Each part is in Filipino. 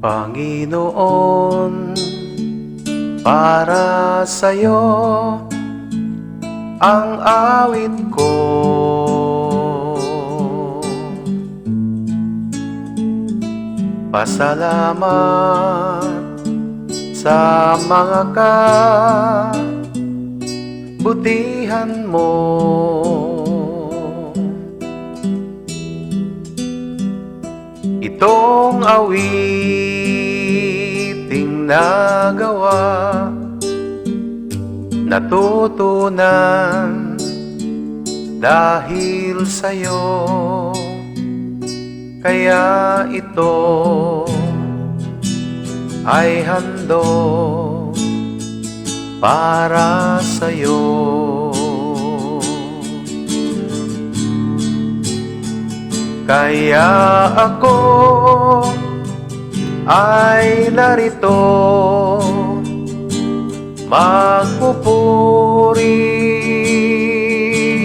Panginoon, para sa'yo ang awit ko. Pasalamat sa mga kabutihan mo. Itong awiting nagawa, natutunan dahil sa'yo. Kaya ito ay handog para sa'yo. Kaya ako ay narito, magpupuri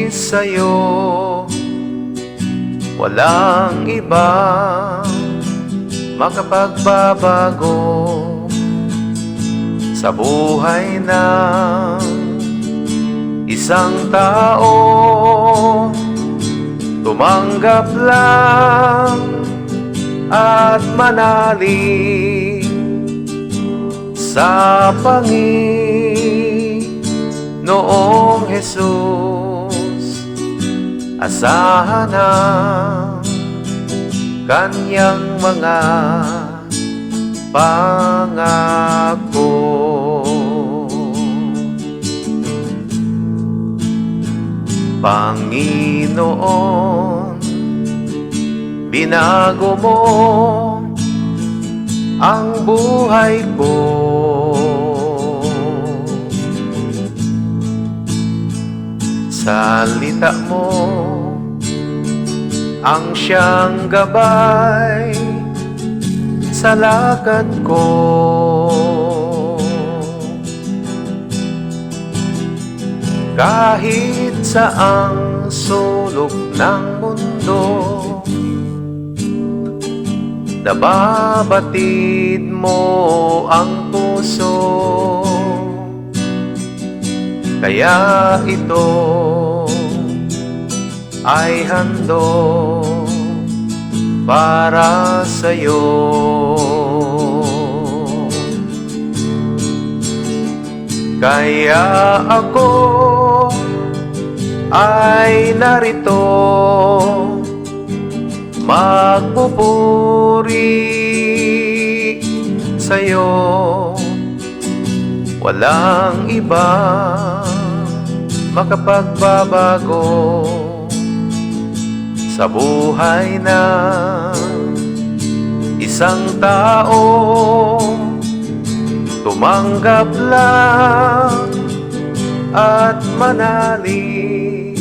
sa'yo. Walang ibang makapagbabago sa buhay ng isang tao. Tumanggap lang at manalig sa Panginoong Jesus. Asahan ang Kanyang mga pangako. Panginoon, binago mo ang buhay ko. Salita mo ang siyang gabay sa lakad ko. Kahit saang sulok ng mundo, nababatid mo ang puso. Kaya ito ay handog para sa'yo. Kaya ako ay narito, magpupuri sa'yo. Walang ibang makapagbabago sa buhay ng isang tao. Tumanggap lang at manalig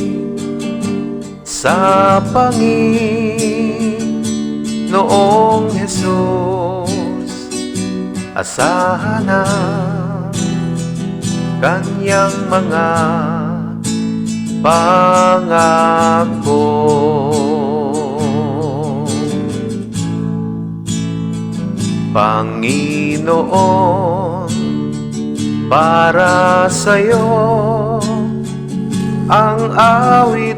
sa Panginoong Jesus. Asahan ang Kanyang mga pangako. Panginoon, para sa'yo ang awit